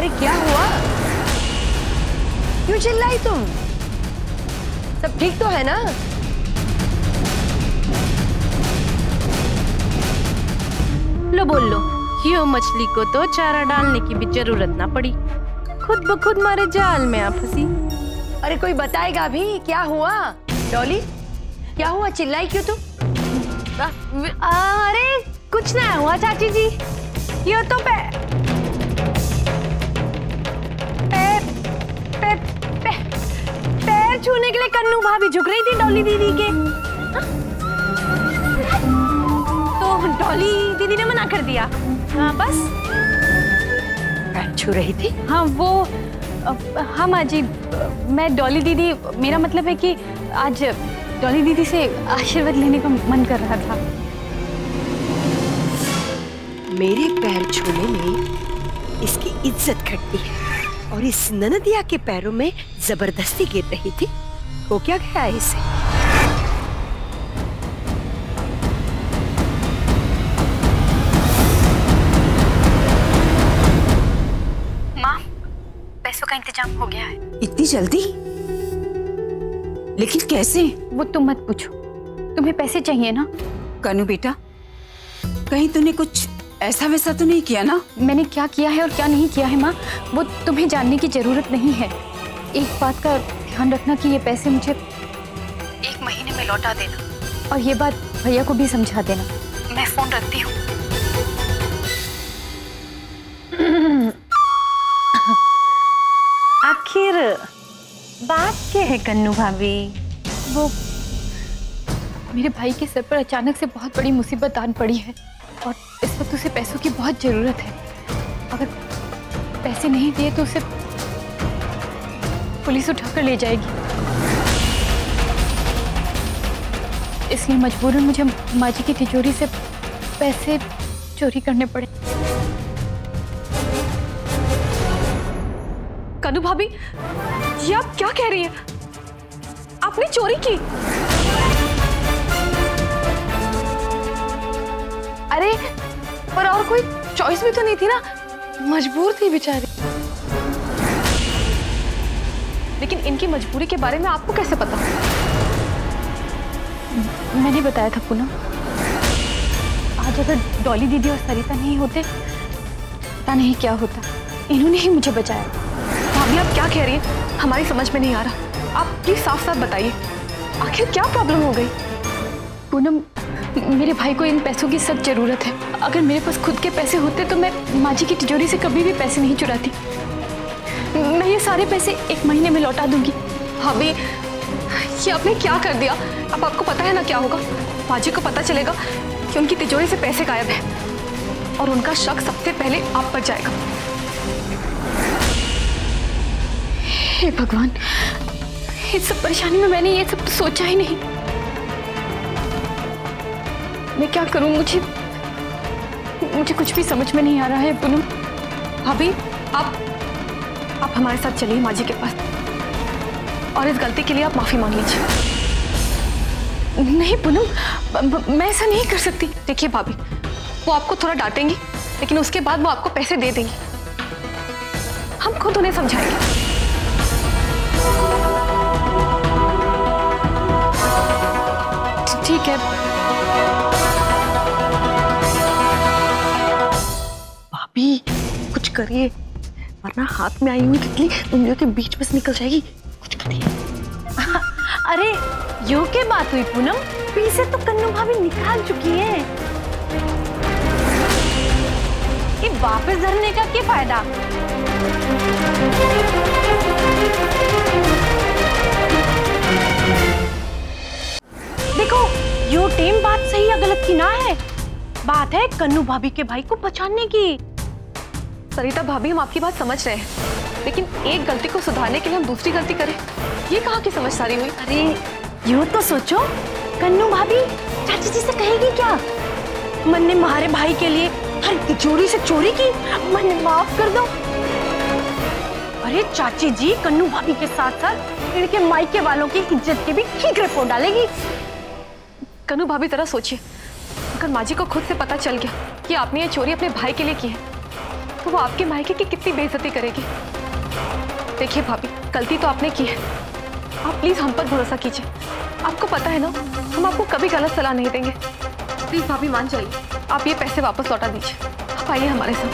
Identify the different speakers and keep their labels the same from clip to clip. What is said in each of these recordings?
Speaker 1: अरे क्या हुआ? क्यों चिल्लाई तुम? सब ठीक तो है ना?
Speaker 2: लो बोल लो, यो मछली को तो चारा डालने की भी जरूरत ना पड़ी, खुद ब खुद मारे जाल में आ फंसी।
Speaker 1: अरे कोई बताएगा भी क्या हुआ? डॉली क्या हुआ, चिल्लाई क्यों तुम?
Speaker 2: अरे कुछ ना हुआ चाची जी, यो तो पैर छूने के लिए कन्नू भाभी झुक रही थी डॉली दीदी के। तो डॉली दीदी ने मना कर दिया। हाँ बस।
Speaker 1: पैर छू रही थी?
Speaker 2: हाँ वो हाँ माँ जी, मैं डॉली दीदी, मेरा मतलब है कि आज डॉली दीदी से आशीर्वाद लेने का मन कर रहा था।
Speaker 1: मेरे पैर छूने में इसकी इज्जत घटती है और इस ननदिया के पैरों में जबरदस्ती गिर रही थी। हो क्या गया है इसे?
Speaker 2: माँ, पैसों का इंतजाम हो गया है।
Speaker 3: इतनी जल्दी? लेकिन कैसे?
Speaker 2: वो तुम मत पूछो, तुम्हें पैसे चाहिए ना?
Speaker 3: कनु बेटा, कहीं तूने कुछ ऐसा वैसा तो नहीं किया ना?
Speaker 2: मैंने क्या किया है और क्या नहीं किया है माँ, वो तुम्हें जानने की जरूरत नहीं है। एक बात का ध्यान रखना कि ये पैसे मुझे 1 महीने में लौटा देना, और ये बात भैया को भी समझा देना। मैं फोन रखती हूँ। आखिर बात क्या है कन्नू भाभी? वो मेरे भाई के सर पर अचानक से बहुत बड़ी मुसीबत आन पड़ी है और इस वक्त उसे पैसों की बहुत जरूरत है। अगर पैसे नहीं दिए तो उसे पुलिस उठाकर ले जाएगी। इसलिए मजबूरन मुझे माँ जी की तिजोरी से पैसे चोरी करने पड़े।
Speaker 4: कनु भाभी, ये आप क्या कह रही हैं? आपने चोरी की? अरे पर और कोई चॉइस भी तो नहीं थी ना, मजबूर थी बेचारी। लेकिन इनकी मजबूरी के बारे में आपको कैसे पता?
Speaker 2: मैंने बताया था पूनम, आज अगर डॉली दीदी और सरिता नहीं होते पता नहीं क्या होता। इन्होंने ही मुझे बचाया।
Speaker 4: भाभी आप क्या कह रही हैं? हमारी समझ में नहीं आ रहा। आप प्लीज साफ साफ बताइए, आखिर क्या प्रॉब्लम हो गई?
Speaker 2: पूनम, मेरे भाई को इन पैसों की सख्त जरूरत है। अगर मेरे पास खुद के पैसे होते तो मैं माँ जी की तिजोरी से कभी भी पैसे नहीं चुराती। मैं ये सारे पैसे 1 महीने में लौटा दूंगी।
Speaker 4: भाभी ये आपने क्या कर दिया? अब आपको पता है ना क्या होगा? माँ जी को पता चलेगा कि उनकी तिजोरी से पैसे गायब है और उनका शक सबसे पहले आप पर जाएगा।
Speaker 2: हे भगवान, इस सब परेशानी में मैंने ये सब सोचा ही नहीं। मैं क्या करूं? मुझे कुछ भी समझ में नहीं आ रहा है पूनम।
Speaker 4: भाभी आप हमारे साथ चलिए माँ जी के पास और इस गलती के लिए आप माफी मांग लीजिए।
Speaker 2: नहीं पूनम, मैं ऐसा नहीं कर सकती।
Speaker 4: देखिए भाभी, वो आपको थोड़ा डांटेंगी लेकिन उसके बाद वो आपको पैसे दे देंगी। हम खुद उन्हें समझाएंगे।
Speaker 2: ठीक है।
Speaker 4: भाभी कुछ करिए वरना हाथ में आई हुई तितली उंगलियों के बीच में से निकल जाएगी। कुछ करिए।
Speaker 2: अरे यो के बात हुई पूनम, पीछे तो कन्नू भाभी निकाल चुकी है। ये वापस धरने का क्या फायदा? देखो, यो टेम बात सही या गलत की ना है, बात है कन्नू भाभी के भाई को बचाने की।
Speaker 4: सरिता भाभी, हम आपकी बात समझ रहे हैं लेकिन एक गलती को सुधारने के लिए हम दूसरी गलती करें, ये कहाँ की समझदारी हुई?
Speaker 2: अरे यूं तो सोचो, कन्नू भाभी चाची जी से कहेगी क्या? मन ने हमारे भाई के लिए हर तिजोरी से चोरी की, मन माफ कर दो। अरे चाची जी कन्नू भाभी के साथ साथ इनके मायके वालों की इज्जत के भी ठीक रिपोर्ट डालेगी।
Speaker 4: कन्नू भाभी जरा सोचिए, अगर माँ जी को खुद से पता चल गया कि आपने ये चोरी अपने भाई के लिए की है तो वो आपके मायके की कितनी बेइज्जती करेगी। देखिए भाभी, गलती तो आपने की है, आप प्लीज हम पर भरोसा कीजिए। आपको पता है ना, हम आपको कभी गलत सलाह नहीं देंगे। प्लीज भाभी मान जाइए, आप ये पैसे वापस लौटा दीजिए। आप आइए हमारे साथ।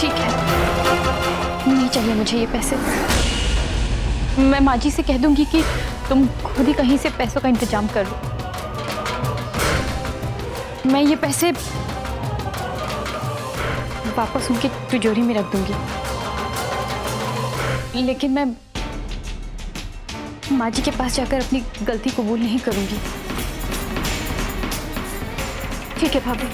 Speaker 4: ठीक है, नहीं चाहिए मुझे ये पैसे। मैं माँ जी से कह दूंगी कि तुम खुद ही कहीं से पैसों का इंतजाम कर लो। मैं ये पैसे वापस उनकी तिजोरी में रख दूंगी, लेकिन मैं माँ जी के पास जाकर अपनी गलती कबूल नहीं करूंगी। ठीक है भाभी।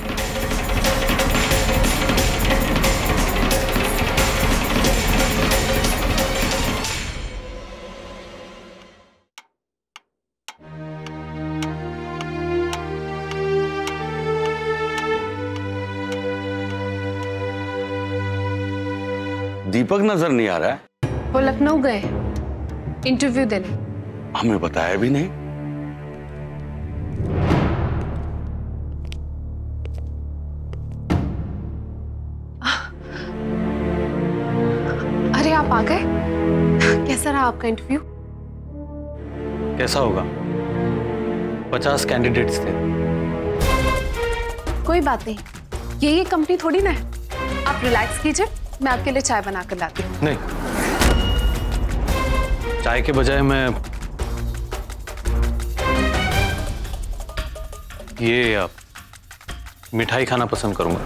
Speaker 5: दीपक नजर नहीं आ रहा है।
Speaker 4: वो लखनऊ गए इंटरव्यू देने।
Speaker 5: हमें बताया भी नहीं।
Speaker 4: अरे आप आ गए। कैसा रहा आपका इंटरव्यू?
Speaker 6: कैसा होगा, 50 कैंडिडेट्स थे।
Speaker 4: कोई बात नहीं, ये कंपनी थोड़ी ना है। आप रिलैक्स कीजिए, मैं आपके लिए चाय बना कर लाती हूँ।
Speaker 6: नहीं, चाय के बजाय मैं ये मिठाई खाना पसंद करूंगा।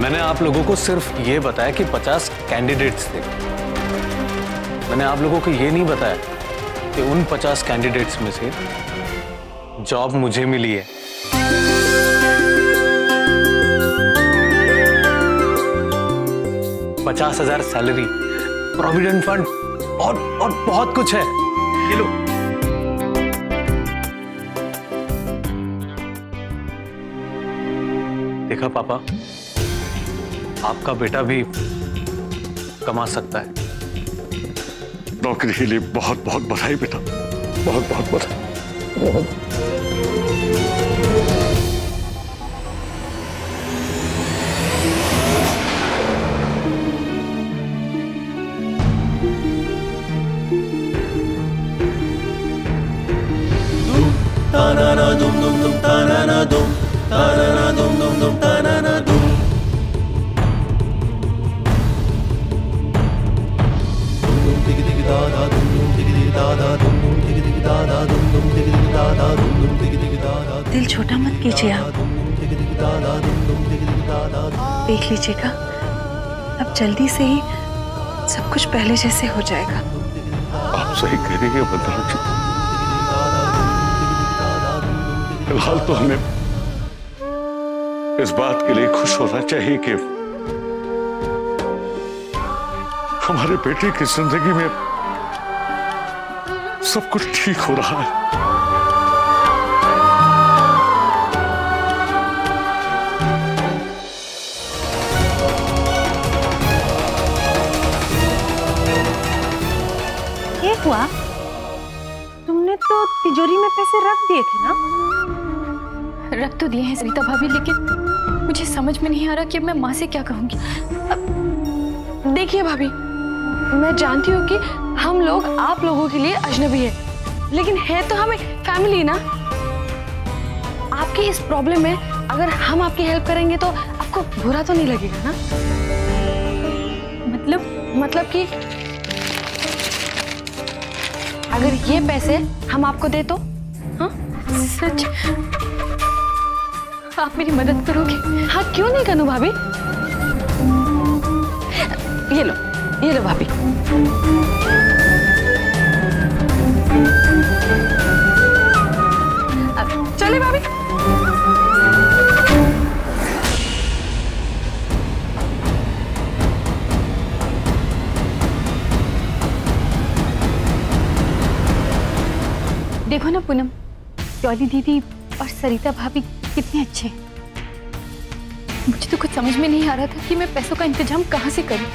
Speaker 6: मैंने आप लोगों को सिर्फ ये बताया कि 50 कैंडिडेट्स थे। मैंने आप लोगों को ये नहीं बताया कि उन 50 कैंडिडेट्स में से जॉब मुझे मिली है। $50,000 सैलरी, प्रोविडेंट फंड और बहुत कुछ है। ये लो। देखा पापा, आपका बेटा भी कमा सकता है।
Speaker 5: नौकरी के लिए बहुत बहुत बधाई बेटा, बहुत बहुत बधाई।
Speaker 2: दिल छोटा मत कीजिए आप, देख लीजिएगा अब जल्दी से ही सब कुछ पहले जैसे हो जाएगा।
Speaker 5: आप सही कह रही है बदनाम जी। फिलहाल तो हमें इस बात के लिए खुश होना चाहिए कि हमारे बेटे की जिंदगी में सब कुछ ठीक हो रहा है।
Speaker 2: ये हुआ, तुमने तो तिजोरी में पैसे रख दिए थे ना?
Speaker 4: रख तो दिए हैं सरिता भाभी, लेकिन मुझे समझ में नहीं आ रहा कि मैं माँ से क्या कहूंगी। देखिए भाभी, मैं जानती हूँ कि हम लोग आप लोगों के लिए अजनबी है, लेकिन है तो हमें फैमिली ना। आपकी इस प्रॉब्लम में अगर हम आपकी हेल्प करेंगे तो आपको बुरा तो नहीं लगेगा ना? मतलब कि अगर ये पैसे हम आपको दे तो? हाँ सच आप मेरी मदद करोगे? हाँ क्यों नहीं करूँ भाभी। ये लो भाभी। अब चले भाभी। देखो ना पूनम, डॉली दीदी और सरिता भाभी कितने अच्छे। मुझे तो कुछ समझ में नहीं आ रहा था कि मैं पैसों का इंतजाम कहाँ से करूं,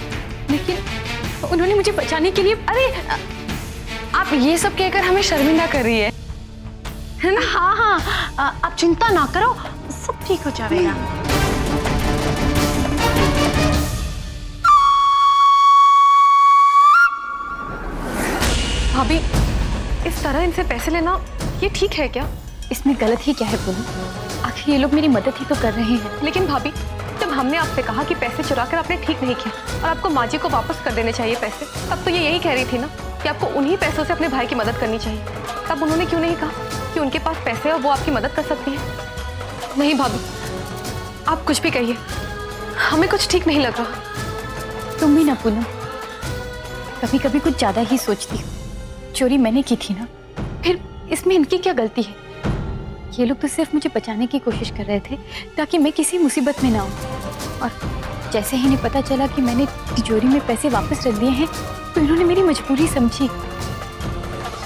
Speaker 4: लेकिन उन्होंने मुझे बचाने के लिए। अरे आप ये सब कहकर हमें शर्मिंदा कर रही है ना?
Speaker 2: हाँ हाँ, आप चिंता ना करो, सब ठीक हो जाएगा।
Speaker 4: भाभी, इस तरह इनसे पैसे लेना ये ठीक है क्या?
Speaker 2: इसमें गलत ही क्या है पूनम? आखिर ये लोग मेरी मदद ही तो कर रहे हैं।
Speaker 4: लेकिन भाभी, जब हमने आपसे कहा कि पैसे चुरा कर आपने ठीक नहीं किया और आपको माँ जी को वापस कर देने चाहिए पैसे, तब तो ये यही कह रही थी ना कि आपको उन्हीं पैसों से अपने भाई की मदद करनी चाहिए। तब उन्होंने क्यों नहीं कहा कि उनके पास पैसे और वो आपकी मदद कर सकती है? नहीं भाभी, आप कुछ भी कहिए, हमें कुछ ठीक नहीं लग रहा।
Speaker 2: तुम भी ना पूनम, कभी कभी कुछ ज्यादा ही सोचती हो। चोरी मैंने की थी ना, फिर इसमें इनकी क्या गलती है? ये लोग तो सिर्फ मुझे बचाने की कोशिश कर रहे थे ताकि मैं किसी मुसीबत में ना आऊं। और जैसे ही इन्हें पता चला कि मैंने तिजोरी में पैसे वापस रख दिए हैं, तो इन्होंने मेरी मजबूरी समझी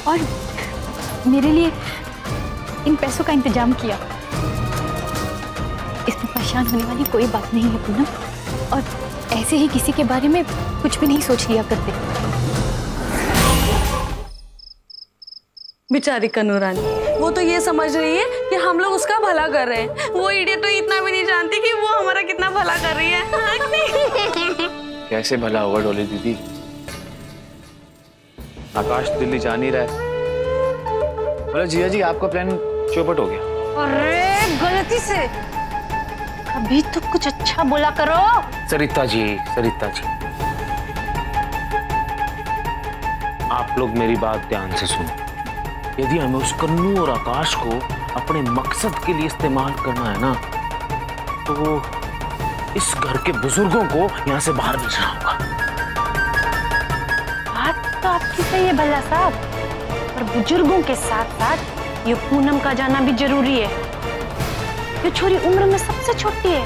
Speaker 2: और मेरे लिए इन पैसों का इंतजाम किया। इसमें परेशान होने वाली कोई बात नहीं है पूनम, और ऐसे ही किसी के बारे में कुछ भी नहीं सोच लिया करते।
Speaker 7: बेचारी कनूरानी, वो तो ये समझ रही है कि हम लोग उसका भला कर रहे हैं। वो इडियट तो इतना भी नहीं जानती कि वो हमारा कितना भला कर रही है।
Speaker 6: कैसे भला होगा डोली दीदी? आकाश दिल्ली जा नहीं रहा है। बोला जिया जी, आपका प्लान चौपट हो गया।
Speaker 2: अरे गलती से, कभी तो कुछ अच्छा बोला करो।
Speaker 6: सरिता जी, सरिता जी, आप लोग मेरी बात ध्यान से सुनो। यदि हमें उस कन्नू और आकाश को अपने मकसद के लिए इस्तेमाल करना है ना, तो इस घर के बुजुर्गों को यहाँ से बाहर भेजना होगा।
Speaker 2: बात तो आपकी सही है भल्ला साहब, पर बुजुर्गों के साथ साथ ये पूनम का जाना भी जरूरी है। ये छोरी उम्र में सबसे छोटी है,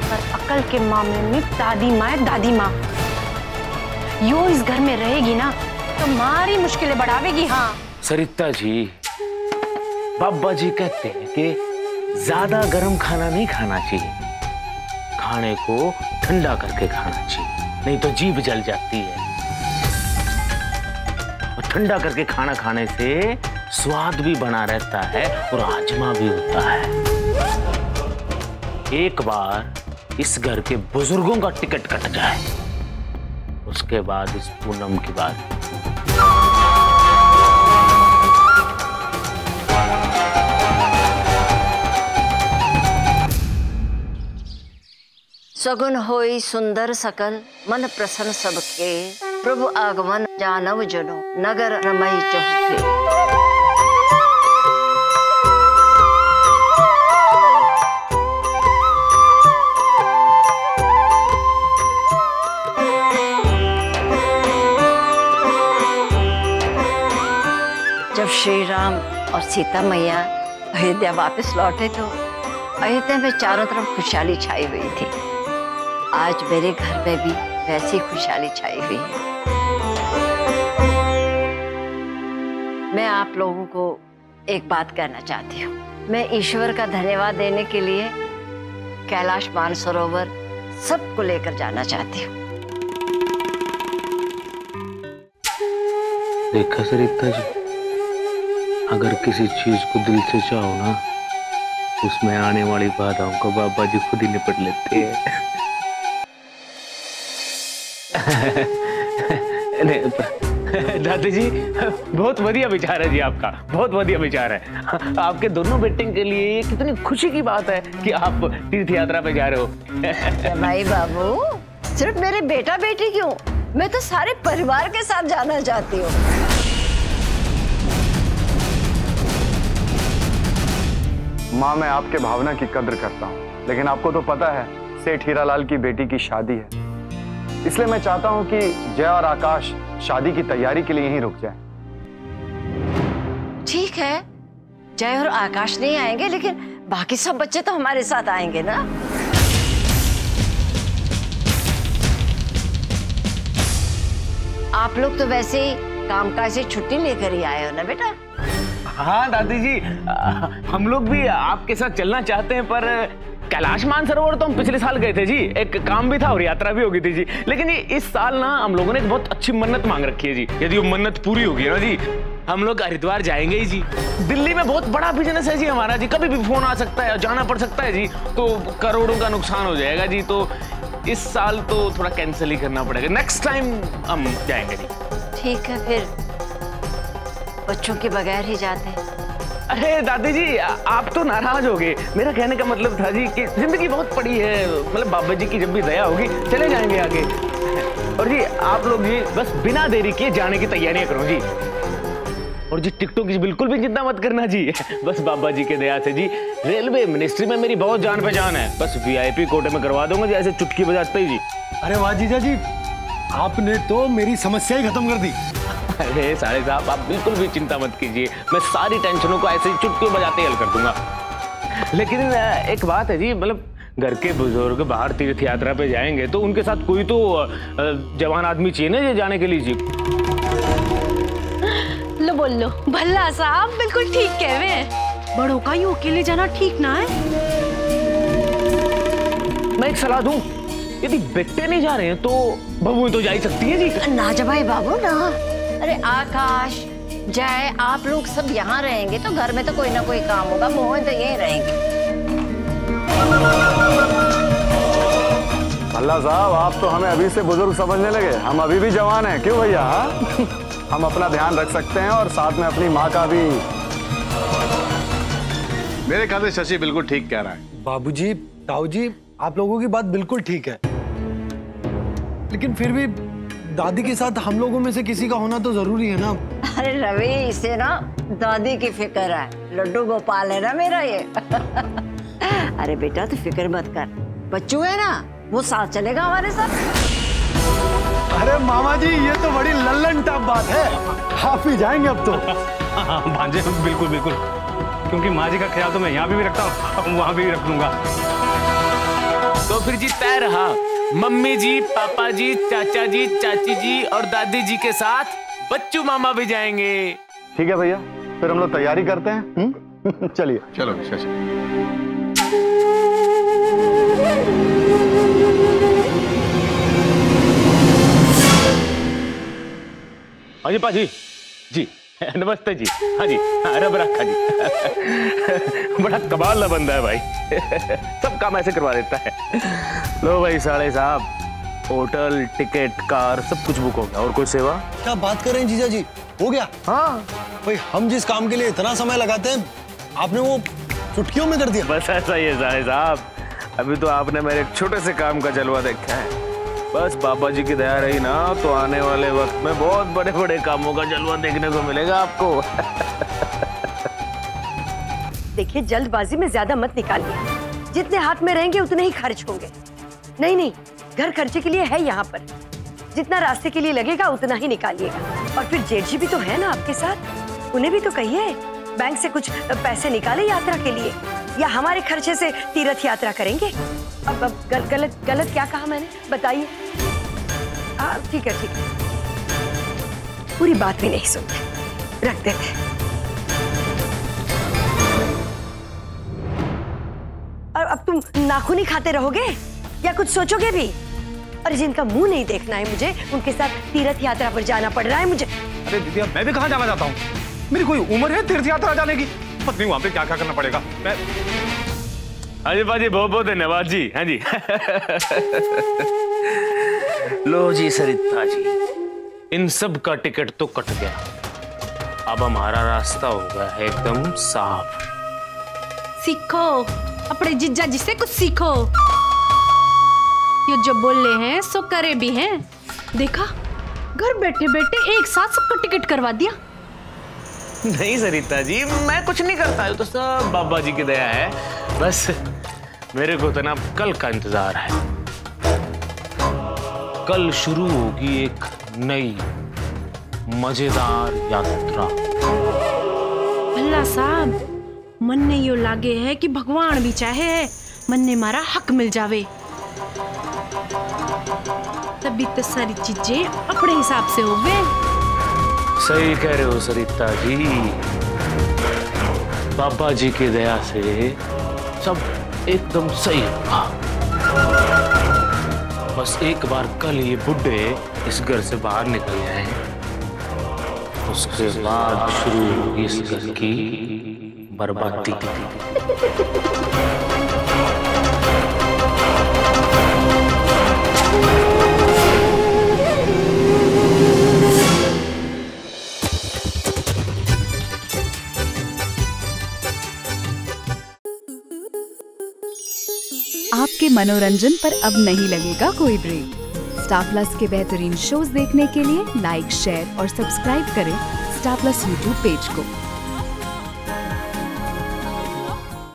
Speaker 2: पर अकल के मामले में दादी माँ है, दादी माँ। यो इस घर में रहेगी ना तो हमारी मुश्किलें बढ़ावेगी। हाँ
Speaker 6: सरिता जी, बाबा जी कहते हैं कि ज्यादा गर्म खाना नहीं खाना चाहिए, खाने को ठंडा करके खाना चाहिए, नहीं तो जीभ जल जाती है। और ठंडा करके खाना खाने से स्वाद भी बना रहता है और हाजमा भी होता है। एक बार इस घर के बुजुर्गों का टिकट कट जाए, उसके बाद इस पूनम की बात।
Speaker 8: सगुन होई सुंदर सकल, मन प्रसन्न सबके, प्रभु आगमन जानव जनो, नगर रमई चहुके। जब श्री राम और सीता मैया अयोध्या वापस लौटे तो अयोध्या में चारों तरफ खुशहाली छाई हुई थी। आज मेरे घर में भी वैसी खुशहाली छाई हुई है। मैं आप लोगों को एक बात कहना चाहती हूँ। मैं ईश्वर का धन्यवाद देने के लिए कैलाश मानसरोवर सबको लेकर जाना चाहती हूँ।
Speaker 6: देखा सरिता जी, अगर किसी चीज को दिल से चाहो ना, उसमें आने वाली बाधाओं को बाबा जी खुद ही निपट लेते हैं। दादी जी, बहुत बढ़िया विचार है जी आपका, बहुत बढ़िया विचार है। आपके दोनों बेटे के लिए ये कितनी खुशी की बात है कि आप तीर्थ यात्रा पे जा रहे हो।
Speaker 8: भाई बाबू, सिर्फ मेरे बेटा बेटी क्यों, मैं तो सारे परिवार के साथ जाना चाहती हूँ।
Speaker 9: माँ, मैं आपके भावना की कद्र करता हूँ, लेकिन आपको तो पता है सेठ हीरालाल की बेटी की शादी है, इसलिए मैं चाहता हूँ कि जय और आकाश शादी की तैयारी के लिए यहीं रुक जाए।
Speaker 8: ठीक है, जय और आकाश नहीं आएंगे, लेकिन बाकी सब बच्चे तो हमारे साथ आएंगे ना। आप लोग तो वैसे ही कामकाज से छुट्टी लेकर ही आए हो ना बेटा।
Speaker 6: हाँ दादी जी, हम लोग भी आपके साथ चलना चाहते हैं, पर कैलाश मानसरोवर तो हम पिछले साल गए थे जी, एक काम भी था और यात्रा भी हो गई थी जी। लेकिन ये इस साल ना हम लोगों ने एक बहुत अच्छी मन्नत मांग रखी है जी। यदि वो मन्नत पूरी होगी ना जी, हम लोग हरिद्वार जाएंगे ही जी। दिल्ली में बहुत बड़ा बिजनेस है जी हमारा जी, कभी भी फोन आ सकता है, जाना पड़ सकता है जी, तो करोड़ों का नुकसान हो जाएगा जी। तो इस साल तो थोड़ा कैंसिल ही करना पड़ेगा, नेक्स्ट टाइम हम जाएंगे जी।
Speaker 8: ठीक है, फिर बच्चों के बगैर ही जाते हैं।
Speaker 6: अरे दादी जी आप तो नाराज हो गए, मेरा कहने का मतलब था जी कि जिंदगी बहुत पड़ी है, मतलब बाबा जी की जब भी दया होगी चले जाएंगे आगे। और जी आप लोग जी बस बिना देरी किए जाने की तैयारियां करो जी। और जी टिकटों की बिल्कुल भी चिंता मत करना जी, बस बाबा जी के दया से जी रेलवे मिनिस्ट्री में मेरी बहुत जान पहचान है, बस VIP कोटे में करवा दूंगा जी, ऐसे चुटकी बजाते ही जी।
Speaker 10: अरे वाह जीजा जी, आपने तो मेरी समस्या ही खत्म कर दी।
Speaker 6: अरे साले साहब आप बिल्कुल भी चिंता मत कीजिए, मैं सारी टेंशनों को ऐसे ही चुटकी बजाते ही हल कर दूंगा। लेकिन एक बात है जी, मतलब घर के बुजुर्ग बाहर तीर्थ यात्रा पे जाएंगे तो उनके साथ कोई तो जवान आदमी चाहिए ना जाने के लिए जी।
Speaker 2: लो बोल लो, भल्ला साहब बिल्कुल ठीक कह रहे हैं, बड़ों का यूं अकेले जाना ठीक ना है।
Speaker 6: मैं एक सलाह दूं, यदि बेटे नहीं जा रहे हैं तो बहू तो जा ही सकती है जी।
Speaker 8: ना जा भाई बाबू ना, अरे आकाश जय आप लोग सब यहाँ रहेंगे तो घर में तो कोई ना कोई काम होगा, मोहन तो यहीं रहेंगे।
Speaker 9: भल्ला साहब आप तो हमें अभी से बुजुर्ग समझने लगे, हम अभी भी जवान हैं, क्यों भैया? हम अपना ध्यान रख सकते हैं और साथ में अपनी माँ का भी।
Speaker 5: मेरे ख्याल से शशि बिल्कुल ठीक कह रहा है।
Speaker 10: बाबूजी, ताऊ जी, आप लोगों की बात बिल्कुल ठीक है, लेकिन फिर भी दादी के साथ हम लोगों में से किसी का होना तो जरूरी है ना।
Speaker 8: अरे रवि, इसे ना दादी की फिक्र है, लड्डू गोपाल है ना मेरा ये। अरे बेटा तू फिक्र मत कर, बच्चू है ना वो साथ चलेगा हमारे साथ।
Speaker 10: अरे मामा जी ये तो बड़ी लल्लन टॉप बात है, आप ही जाएंगे अब तो।
Speaker 6: हाँ भांजे बिल्कुल बिल्कुल, क्योंकि माँ जी का ख्याल तो मैं यहाँ भी रखता हूँ, वहाँ भी रख लूंगा। तो फिर जी तय रहा, मम्मी जी, पापा जी, चाचा जी, चाची जी और दादी जी के साथ बच्चू मामा भी जाएंगे।
Speaker 9: ठीक है भैया, फिर हम लोग तैयारी करते हैं। चलिए
Speaker 5: चलो शशि।
Speaker 6: हाँ जी पाजी जी, नमस्ते जी। हाँ जी, रब रखा जी। बड़ा कमाल बंदा है भाई, सब काम ऐसे करवा देता है। लो भाई साले साहब, होटल, टिकट, कार सब कुछ बुक हो गया, और कोई सेवा?
Speaker 10: क्या बात कर रहे हैं जीजा जी, हो गया?
Speaker 6: हाँ
Speaker 10: भाई हम जिस काम के लिए इतना समय लगाते हैं आपने वो चुटकियों में कर दिया।
Speaker 6: बस ऐसा ही है साले साहब, अभी तो आपने मेरे एक छोटे से काम का जलवा देखा है, बस बाबा जी की दया रही ना तो आने वाले वक्त में बहुत बड़े बड़े कामों का जलवा देखने को मिलेगा आपको।
Speaker 1: देखिए जल्दबाजी में ज्यादा मत निकालिए, जितने हाथ में रहेंगे उतने ही खर्च होंगे। नहीं नहीं, घर खर्चे के लिए है यहाँ पर, जितना रास्ते के लिए लगेगा उतना ही निकालिएगा। और फिर जेठ जी भी तो है ना आपके साथ, उन्हें भी तो कहिए बैंक से कुछ पैसे निकाले यात्रा के लिए, या हमारे खर्चे से तीर्थ यात्रा करेंगे। अब गलत गलत क्या कहा मैंने, बताइए। ठीक है ठीक है, पूरी बात भी नहीं सुनते, रख देते। और अब तुम नाखून ही खाते रहोगे या कुछ सोचोगे भी? और जिनका मुंह नहीं देखना है मुझे, उनके साथ तीर्थ यात्रा पर जाना पड़ रहा है मुझे।
Speaker 6: अरे दीदी मैं भी कहाँ जाना चाहता हूँ, मेरी कोई उम्र है तीर्थ यात्रा जाने की? पता नहीं वहाँ पे क्या क्या करना पड़ेगा। मैं हाँ जी बाजी, बहुत बहुत धन्यवाद जी। हाँ जी। लो जी सरिता जी, इन सब का टिकट तो कट गया, अब हमारा रास्ता हो गया है एकदम साफ।
Speaker 2: सीखो अपने जीजा जी से कुछ सीखो, ये जो बोले हैं सो करे भी हैं। देखा, घर बैठे बैठे एक साथ सबका टिकट करवा दिया।
Speaker 6: नहीं सरिता जी, मैं कुछ नहीं करता हूँ, तो सब बाबा जी की दया है। बस मेरे को तो ना कल का इंतजार है, कल शुरू होगी एक नई मजेदार यात्रा।
Speaker 2: भल्ला साहब, मन ने यो लागे है कि भगवान भी चाहे है मन ने मारा हक मिल जावे, तभी तो सारी चीजें अपने हिसाब से हो गए।
Speaker 6: सही कह रहे हो सरिता जी, बाबा जी की दया से सब
Speaker 11: एकदम सही होगा। बस एक बार कल ये बुड्ढे इस घर से बाहर निकल जाए, उसके बाद शुरू होगी इस घर की बर्बादी।
Speaker 12: आपके मनोरंजन पर अब नहीं लगेगा कोई ब्रेक। स्टार प्लस के बेहतरीन शोज देखने के लिए लाइक, शेयर और सब्सक्राइब करें स्टार प्लस यूट्यूब पेज को।